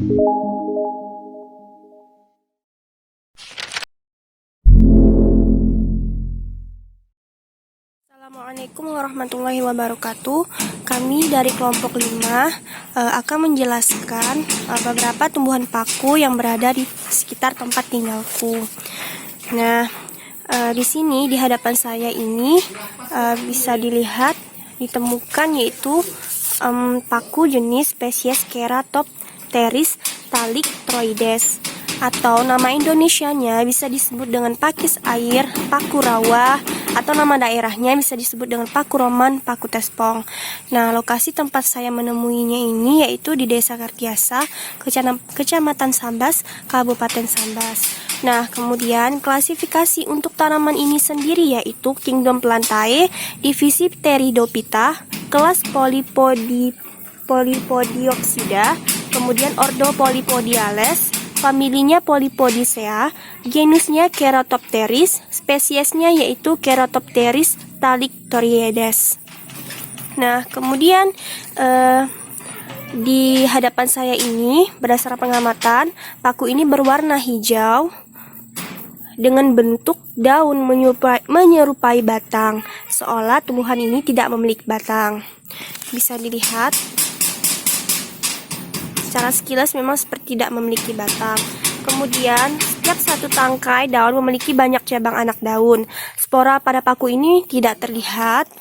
Assalamualaikum warahmatullahi wabarakatuh. Kami dari kelompok 5 akan menjelaskan beberapa tumbuhan paku yang berada di sekitar tempat tinggalku. Nah, di sini di hadapan saya ini bisa dilihat ditemukan yaitu paku jenis spesies Ceratopteris thalictroides, atau nama Indonesianya bisa disebut dengan pakis air, paku rawa, atau nama daerahnya bisa disebut dengan paku roman, paku tespong. Nah, lokasi tempat saya menemuinya ini yaitu di Desa Kartiasa, Kecamatan Sambas, Kabupaten Sambas. Nah, kemudian klasifikasi untuk tanaman ini sendiri yaitu Kingdom Plantae, divisi Pteridophyta, kelas Polypodioxida, kemudian ordo Polypodiales, familinya Polypodicea, genusnya Ceratopteris, spesiesnya yaitu Ceratopteris thalictroides. Nah, kemudian di hadapan saya ini berdasarkan pengamatan, paku ini berwarna hijau dengan bentuk daun menyerupai batang, seolah tumbuhan ini tidak memiliki batang. Bisa dilihat secara sekilas memang seperti tidak memiliki batang. Kemudian, setiap satu tangkai daun memiliki banyak cabang anak daun. Spora pada paku ini tidak terlihat.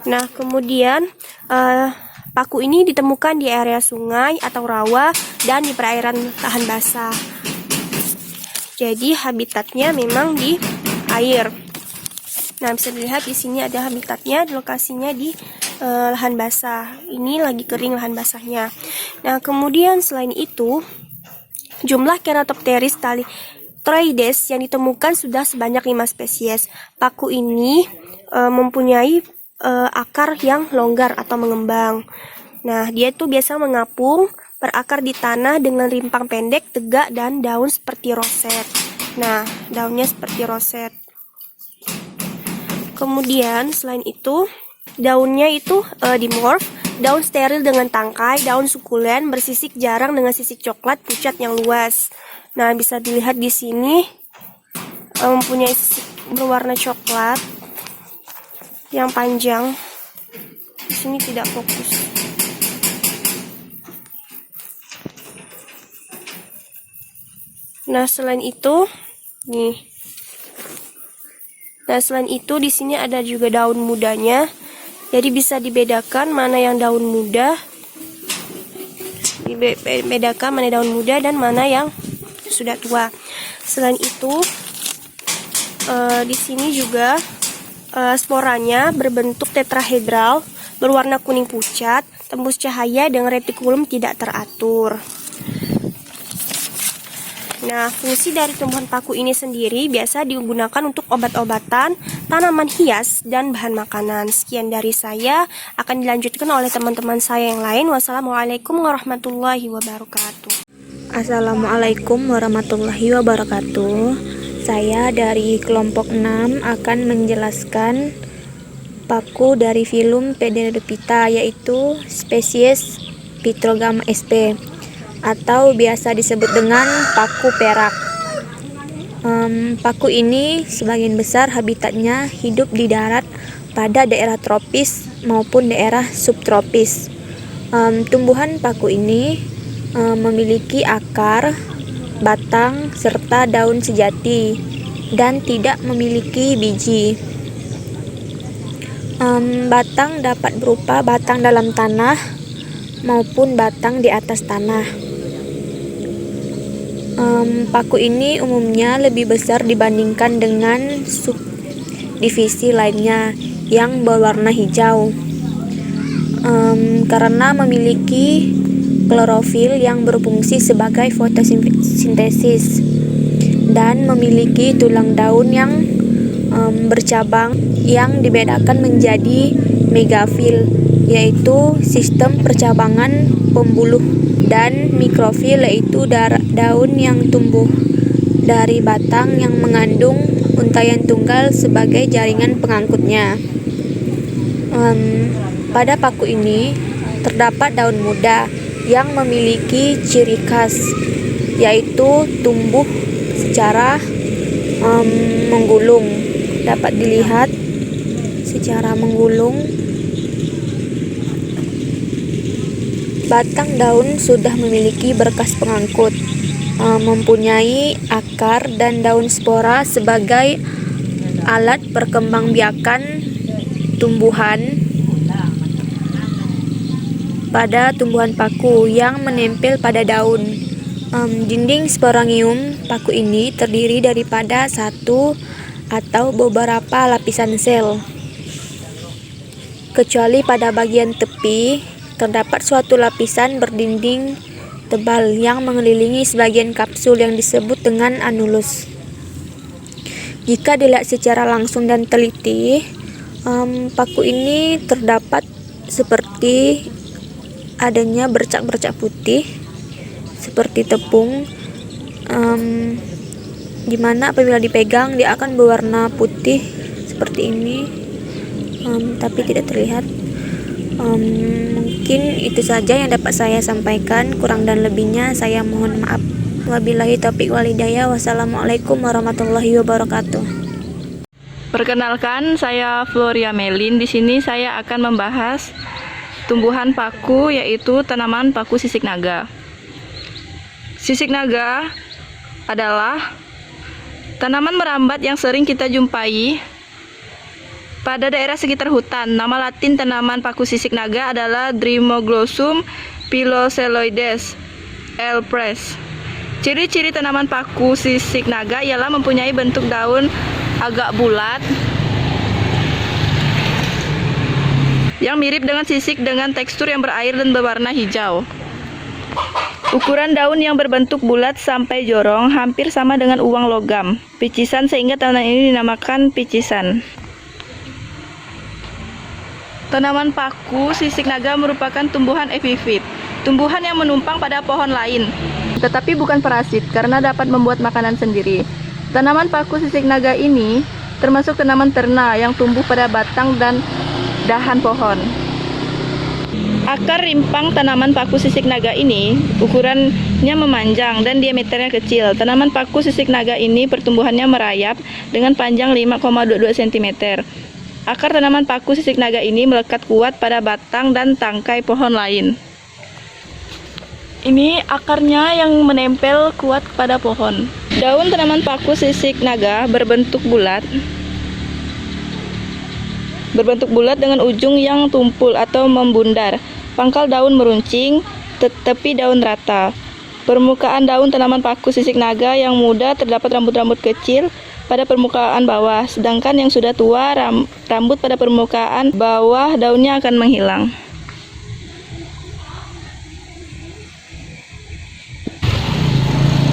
Nah, kemudian paku ini ditemukan di area sungai atau rawa dan di perairan tahan basah. Jadi habitatnya memang di air. Nah, bisa dilihat di sini ada habitatnya, lokasinya di lahan basah. Ini lagi kering lahan basahnya. Nah, kemudian selain itu, jumlah Ceratopteris thalictroides yang ditemukan sudah sebanyak 5 spesies. Paku ini mempunyai akar yang longgar atau mengembang. Nah, dia itu biasa mengapung, berakar di tanah dengan rimpang pendek, tegak, dan daun seperti roset. Nah, daunnya seperti roset. Kemudian selain itu, daunnya itu dimorf, daun steril dengan tangkai, daun sukulen, bersisik jarang dengan sisik coklat pucat yang luas. Nah, bisa dilihat di sini mempunyai sisik berwarna coklat yang panjang. Di sini tidak fokus. Nah, selain itu, nih. Nah, selain itu di sini ada juga daun mudanya. Jadi bisa dibedakan mana yang daun muda, dibedakan mana daun muda dan mana yang sudah tua. Selain itu, di sini juga sporanya berbentuk tetrahedral, berwarna kuning pucat, tembus cahaya dengan retikulum tidak teratur. Nah, fungsi dari tumbuhan paku ini sendiri biasa digunakan untuk obat-obatan, tanaman hias, dan bahan makanan. Sekian dari saya, akan dilanjutkan oleh teman-teman saya yang lain. Wassalamualaikum warahmatullahi wabarakatuh. Assalamualaikum warahmatullahi wabarakatuh. Saya dari kelompok 6 akan menjelaskan paku dari filum Pteridophyta, yaitu spesies Phytrogama sp, atau biasa disebut dengan paku perak. Paku ini sebagian besar habitatnya hidup di darat pada daerah tropis maupun daerah subtropis. Tumbuhan paku ini memiliki akar, batang, serta daun sejati dan tidak memiliki biji. Batang dapat berupa batang dalam tanah maupun batang di atas tanah. Paku ini umumnya lebih besar dibandingkan dengan subdivisi lainnya yang berwarna hijau, karena memiliki klorofil yang berfungsi sebagai fotosintesis dan memiliki tulang daun yang bercabang yang dibedakan menjadi megafil, yaitu sistem percabangan pembuluh, dan mikrofil, yaitu daun yang tumbuh dari batang yang mengandung untayan tunggal sebagai jaringan pengangkutnya. Pada paku ini terdapat daun muda yang memiliki ciri khas, yaitu tumbuh secara menggulung. Dapat dilihat secara menggulung. Batang daun sudah memiliki berkas pengangkut, mempunyai akar dan daun spora sebagai alat perkembangbiakan tumbuhan pada tumbuhan paku yang menempel pada daun. Dinding sporangium paku ini terdiri daripada satu atau beberapa lapisan sel. Kecuali pada bagian tepi, terdapat suatu lapisan berdinding tebal yang mengelilingi sebagian kapsul yang disebut dengan anulus. Jika dilihat secara langsung dan teliti, paku ini terdapat seperti adanya bercak-bercak putih seperti tepung, dimana apabila dipegang dia akan berwarna putih seperti ini, tapi tidak terlihat. Mungkin itu saja yang dapat saya sampaikan, kurang dan lebihnya saya mohon maaf. Wabillahi taufiq wal hidayah. Wassalamualaikum warahmatullahi wabarakatuh. Perkenalkan, saya Floria Melin. Di sini saya akan membahas tumbuhan paku, yaitu tanaman paku sisik naga. Sisik naga adalah tanaman merambat yang sering kita jumpai pada daerah sekitar hutan. Nama latin tanaman paku sisik naga adalah Dreamoglossum piloceloides L. Press. Ciri-ciri tanaman paku sisik naga ialah mempunyai bentuk daun agak bulat yang mirip dengan sisik dengan tekstur yang berair dan berwarna hijau. Ukuran daun yang berbentuk bulat sampai jorong hampir sama dengan uang logam picisan, sehingga tanaman ini dinamakan picisan. Tanaman paku sisik naga merupakan tumbuhan epifit, tumbuhan yang menumpang pada pohon lain, tetapi bukan parasit karena dapat membuat makanan sendiri. Tanaman paku sisik naga ini termasuk tanaman terna yang tumbuh pada batang dan dahan pohon. Akar rimpang tanaman paku sisik naga ini ukurannya memanjang dan diameternya kecil. Tanaman paku sisik naga ini pertumbuhannya merayap dengan panjang 5,22 cm. Akar tanaman paku sisik naga ini melekat kuat pada batang dan tangkai pohon lain. Ini akarnya yang menempel kuat pada pohon. Daun tanaman paku sisik naga berbentuk bulat dengan ujung yang tumpul atau membundar. Pangkal daun meruncing, tepi daun rata. Permukaan daun tanaman paku sisik naga yang muda terdapat rambut-rambut kecil pada permukaan bawah, sedangkan yang sudah tua rambut pada permukaan bawah daunnya akan menghilang.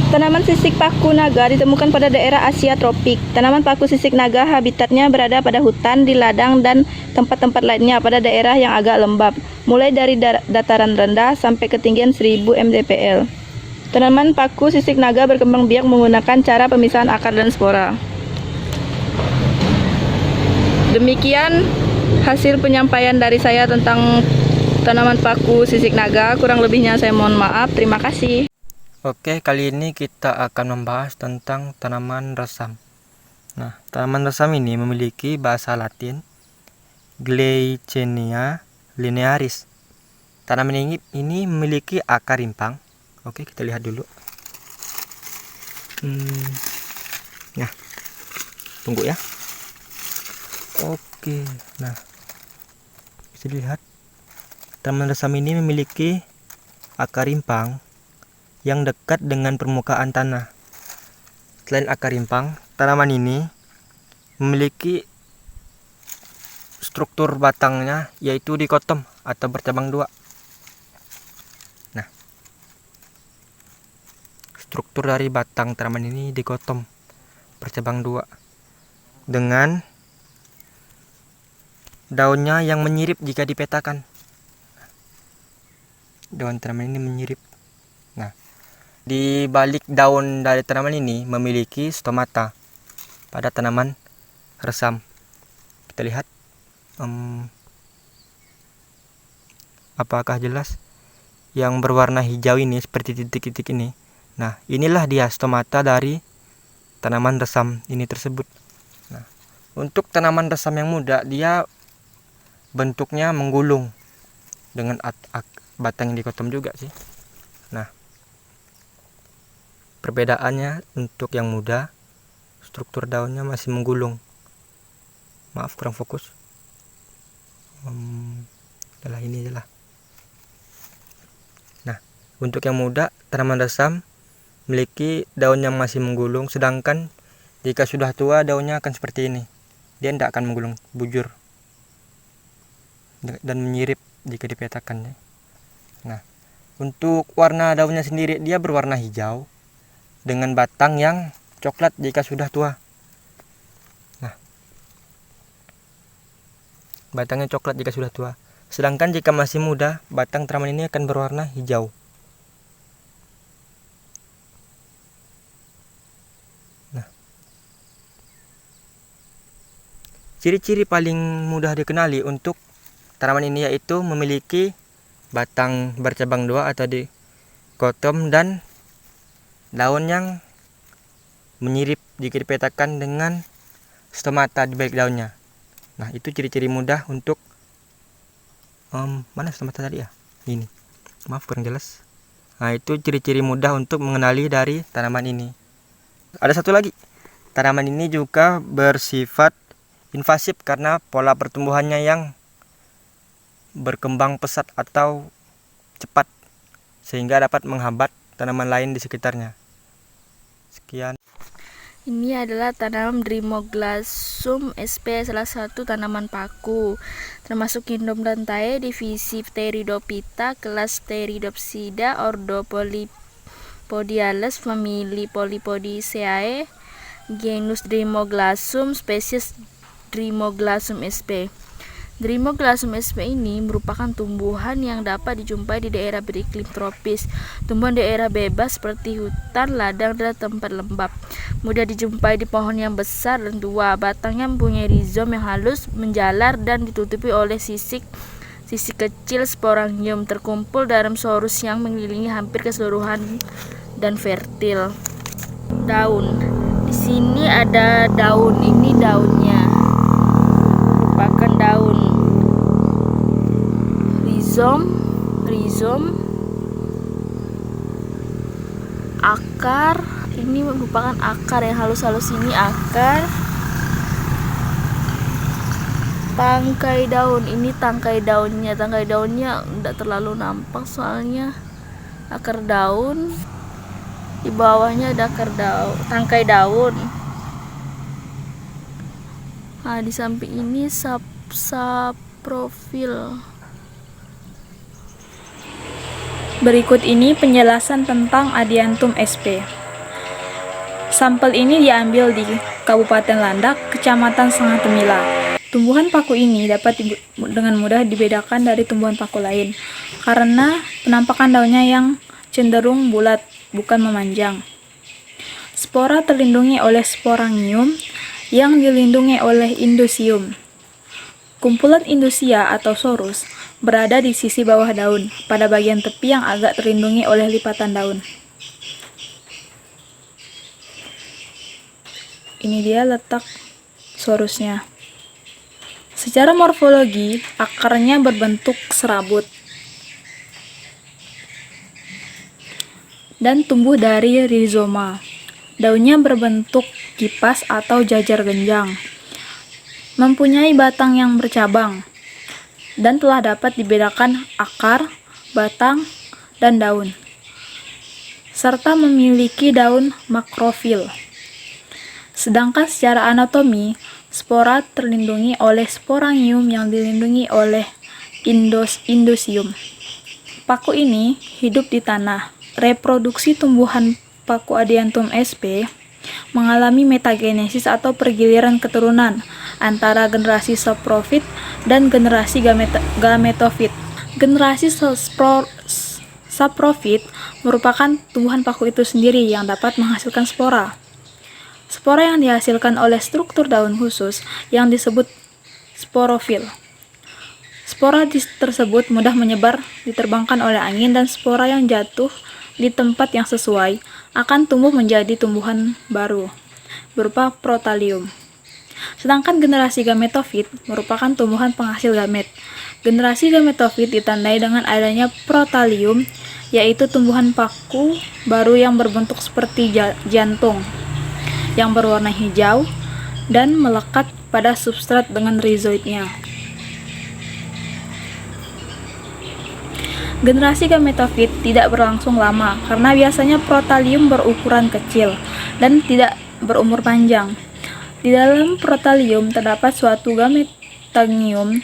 Tanaman sisik paku naga ditemukan pada daerah Asia tropik. Tanaman paku sisik naga habitatnya berada pada hutan, di ladang, dan tempat-tempat lainnya pada daerah yang agak lembab, mulai dari dataran rendah sampai ketinggian 1000 mdpl. Tanaman paku sisik naga berkembang biak menggunakan cara pemisahan akar dan spora. Demikian hasil penyampaian dari saya tentang tanaman paku sisik naga. Kurang lebihnya saya mohon maaf. Terima kasih. Oke, kali ini kita akan membahas tentang tanaman resam. Nah, tanaman resam ini memiliki bahasa Latin Glycenia linearis. Tanaman ini memiliki akar rimpang. Oke, kita lihat dulu. Nah, tunggu ya. Oke, nah bisa dilihat tanaman resam ini memiliki akar rimpang yang dekat dengan permukaan tanah. Selain akar rimpang, tanaman ini memiliki struktur batangnya yaitu dikotom atau bercabang dua. Nah, struktur dari batang tanaman ini dikotom bercabang dua dengan daunnya yang menyirip jika dipetakan. Daun tanaman ini menyirip. Nah, di balik daun dari tanaman ini memiliki stomata pada tanaman resam. Kita lihat Apakah jelas? Yang berwarna hijau ini seperti titik-titik ini. Nah, inilah dia stomata dari tanaman resam ini tersebut. Nah, untuk tanaman resam yang muda, dia bentuknya menggulung dengan batang yang dikotom juga sih. Nah, perbedaannya untuk yang muda, struktur daunnya masih menggulung. Maaf kurang fokus. Adalah ini adalah. Nah, untuk yang muda, tanaman resam memiliki daun yang masih menggulung, sedangkan jika sudah tua daunnya akan seperti ini. Dia tidak akan menggulung, bujur dan menyirip jika dipetakan. Nah, untuk warna daunnya sendiri, dia berwarna hijau dengan batang yang coklat jika sudah tua. Nah, batangnya coklat jika sudah tua. Sedangkan jika masih muda, batang tanaman ini akan berwarna hijau. Nah, ciri-ciri paling mudah dikenali untuk tanaman ini yaitu memiliki batang bercabang dua atau dikotom dan daun yang menyirip jika dipetakan dengan stomata di balik daunnya. Nah, itu ciri-ciri mudah untuk mana stomata tadi ya? Ini. Maaf kurang jelas. Nah, itu ciri-ciri mudah untuk mengenali dari tanaman ini. Ada satu lagi. Tanaman ini juga bersifat invasif karena pola pertumbuhannya yang berkembang pesat atau cepat sehingga dapat menghambat tanaman lain di sekitarnya. Sekian. Ini adalah tanaman Dreamoglassum sp, salah satu tanaman paku, termasuk kingdom Dantae, divisi Pteridophyta, kelas Pteridopsida, ordo Polypodiales, famili Polypodiaceae, genus Dreamoglassum, spesies Dreamoglassum sp. Dreamoglassum sp ini merupakan tumbuhan yang dapat dijumpai di daerah beriklim tropis. Tumbuhan daerah bebas seperti hutan, ladang, dan tempat lembab. Mudah dijumpai di pohon yang besar dan tua. Batangnya mempunyai rizom yang halus, menjalar, dan ditutupi oleh sisik kecil sporangium terkumpul dalam sorus yang mengelilingi hampir keseluruhan dan fertil. Daun. Di sini ada daun. Ini daunnya. Merupakan daun. Rizom, akar, ini merupakan akar yang halus-halus, ini akar. Tangkai daun, ini tangkai daunnya tidak terlalu nampak soalnya akar daun. Di bawahnya ada tangkai daun. Nah, di samping ini saprofil. Berikut ini penjelasan tentang Adiantum sp. Sampel ini diambil di Kabupaten Landak, Kecamatan Sengah Temila. Tumbuhan paku ini dapat dengan mudah dibedakan dari tumbuhan paku lain karena penampakan daunnya yang cenderung bulat, bukan memanjang. Spora terlindungi oleh sporangium yang dilindungi oleh indusium. Kumpulan indusia atau sorus berada di sisi bawah daun, pada bagian tepi yang agak terlindungi oleh lipatan daun. Ini dia letak sorusnya. Secara morfologi, akarnya berbentuk serabut dan tumbuh dari rizoma. Daunnya berbentuk kipas atau jajar genjang. Mempunyai batang yang bercabang dan telah dapat dibedakan akar, batang, dan daun, serta memiliki daun makrofil. Sedangkan secara anatomi, spora terlindungi oleh sporangium yang dilindungi oleh indusium. Paku ini hidup di tanah. Reproduksi tumbuhan paku Adiantum sp mengalami metagenesis atau pergiliran keturunan antara generasi saprofit dan generasi gametofit. Generasi saprofit merupakan tumbuhan paku itu sendiri yang dapat menghasilkan spora. Spora yang dihasilkan oleh struktur daun khusus yang disebut sporofil. tersebut mudah menyebar, diterbangkan oleh angin, dan spora yang jatuh di tempat yang sesuai akan tumbuh menjadi tumbuhan baru berupa protalium. Sedangkan generasi gametofit merupakan tumbuhan penghasil gamet. Generasi gametofit ditandai dengan adanya protalium, yaitu tumbuhan paku baru yang berbentuk seperti jantung, yang berwarna hijau dan melekat pada substrat dengan rizoidnya. Generasi gametofit tidak berlangsung lama karena biasanya protalium berukuran kecil dan tidak berumur panjang. Di dalam protalium terdapat suatu gametagium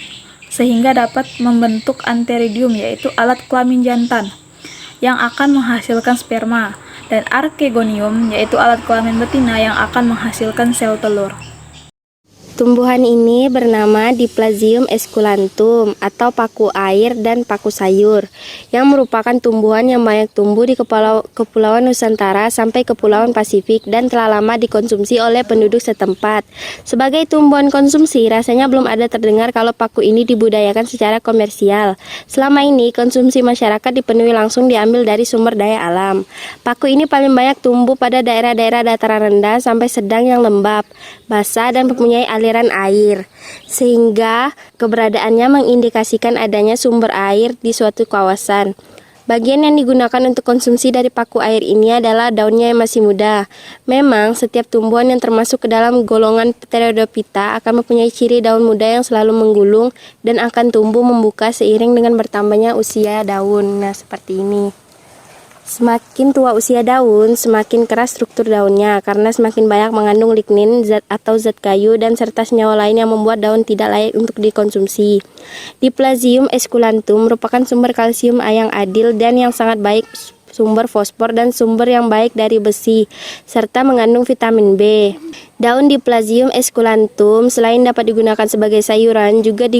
sehingga dapat membentuk anteridium, yaitu alat kelamin jantan yang akan menghasilkan sperma, dan archegonium yaitu alat kelamin betina yang akan menghasilkan sel telur. Tumbuhan ini bernama Diplasmium esculentum atau paku air dan paku sayur, yang merupakan tumbuhan yang banyak tumbuh di Kepulauan Nusantara sampai Kepulauan Pasifik dan telah lama dikonsumsi oleh penduduk setempat. Sebagai tumbuhan konsumsi, rasanya belum ada terdengar kalau paku ini dibudidayakan secara komersial. Selama ini, konsumsi masyarakat dipenuhi langsung diambil dari sumber daya alam. Paku ini paling banyak tumbuh pada daerah-daerah dataran rendah sampai sedang yang lembab, basah, dan mempunyai aliran air, sehingga keberadaannya mengindikasikan adanya sumber air di suatu kawasan. Bagian yang digunakan untuk konsumsi dari paku air ini adalah daunnya yang masih muda. Memang, setiap tumbuhan yang termasuk ke dalam golongan Pteridophyta akan mempunyai ciri daun muda yang selalu menggulung dan akan tumbuh membuka seiring dengan bertambahnya usia daun. Nah, seperti ini. Semakin tua usia daun, semakin keras struktur daunnya karena semakin banyak mengandung lignin atau zat kayu dan serta senyawa lain yang membuat daun tidak layak untuk dikonsumsi. Diplasmium esculentum merupakan sumber kalsium yang adil dan yang sangat baik, sumber fosfor dan sumber yang baik dari besi, serta mengandung vitamin B. Daun Diplasmium esculentum selain dapat digunakan sebagai sayuran, juga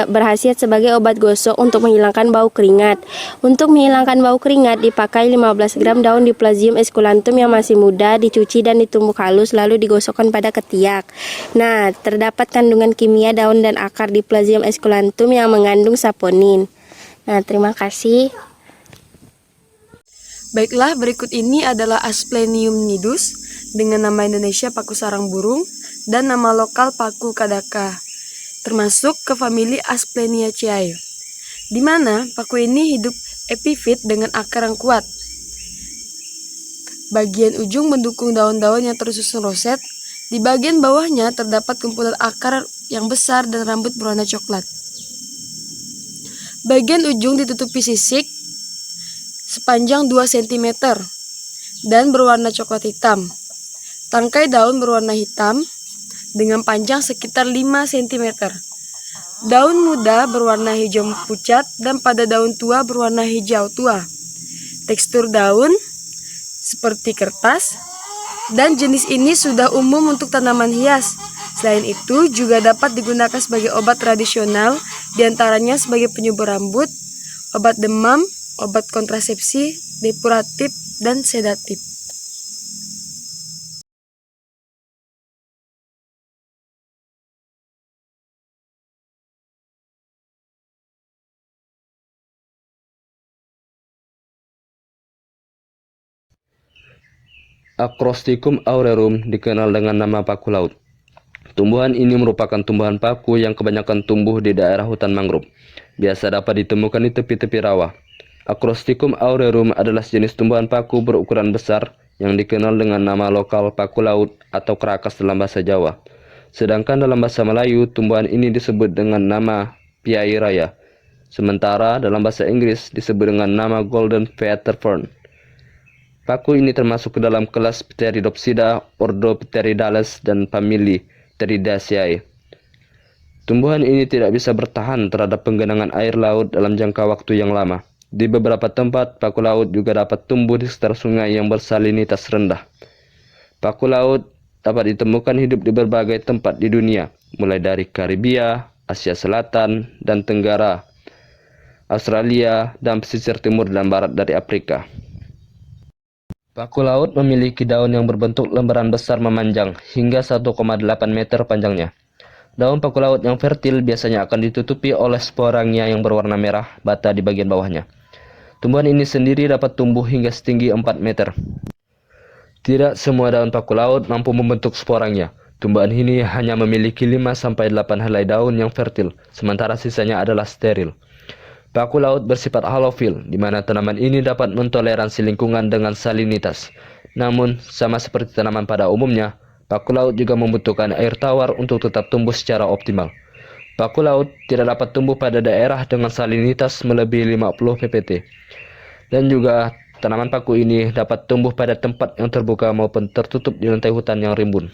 berkhasiat sebagai obat gosok untuk menghilangkan bau keringat. Untuk menghilangkan bau keringat, dipakai 15 gram daun Diplasmium esculentum yang masih muda, dicuci dan ditumbuk halus lalu digosokkan pada ketiak. Nah, terdapat kandungan kimia daun dan akar Diplasmium esculentum yang mengandung saponin. Nah, terima kasih. Baiklah, berikut ini adalah Asplenium nidus dengan nama Indonesia paku sarang burung dan nama lokal paku kadaka, termasuk ke famili Aspleniaceae, di mana paku ini hidup epifit dengan akar yang kuat. Bagian ujung mendukung daun-daun yang tersusun roset. Di bagian bawahnya terdapat kumpulan akar yang besar dan rambut berwarna coklat. Bagian ujung ditutupi sisik sepanjang 2 cm dan berwarna coklat hitam. Tangkai daun berwarna hitam dengan panjang sekitar 5 cm. Daun muda berwarna hijau pucat dan pada daun tua berwarna hijau tua. Tekstur daun seperti kertas dan jenis ini sudah umum untuk tanaman hias. Selain itu juga dapat digunakan sebagai obat tradisional, diantaranya sebagai penyubur rambut, obat demam, obat kontrasepsi, depuratif, dan sedatif. Acrosticum aureum dikenal dengan nama paku laut. Tumbuhan ini merupakan tumbuhan paku yang kebanyakan tumbuh di daerah hutan mangrove. Biasa dapat ditemukan di tepi-tepi rawa. Acrosticum aureum adalah jenis tumbuhan paku berukuran besar yang dikenal dengan nama lokal paku laut atau kerakas dalam bahasa Jawa. Sedangkan dalam bahasa Melayu, tumbuhan ini disebut dengan nama piai raya. Sementara dalam bahasa Inggris disebut dengan nama golden feather fern. Paku ini termasuk ke dalam kelas Pteridopsida, ordo Pteridales, dan famili Pteridaceae. Tumbuhan ini tidak bisa bertahan terhadap penggenangan air laut dalam jangka waktu yang lama. Di beberapa tempat, paku laut juga dapat tumbuh di sekitar sungai yang bersalinitas rendah. Paku laut dapat ditemukan hidup di berbagai tempat di dunia, mulai dari Karibia, Asia Selatan, dan Tenggara, Australia, dan pesisir timur dan barat dari Afrika. Paku laut memiliki daun yang berbentuk lembaran besar memanjang hingga 1,8 meter panjangnya. Daun paku laut yang fertil biasanya akan ditutupi oleh sporangnya yang berwarna merah bata di bagian bawahnya. Tumbuhan ini sendiri dapat tumbuh hingga setinggi 4 meter. Tidak semua daun paku laut mampu membentuk sporangnya. Tumbuhan ini hanya memiliki 5-8 helai daun yang fertil, sementara sisanya adalah steril. Paku laut bersifat halofil, di mana tanaman ini dapat mentoleransi lingkungan dengan salinitas. Namun, sama seperti tanaman pada umumnya, paku laut juga membutuhkan air tawar untuk tetap tumbuh secara optimal. Paku laut tidak dapat tumbuh pada daerah dengan salinitas melebihi 50 ppt. Dan juga tanaman paku ini dapat tumbuh pada tempat yang terbuka maupun tertutup di lantai hutan yang rimbun.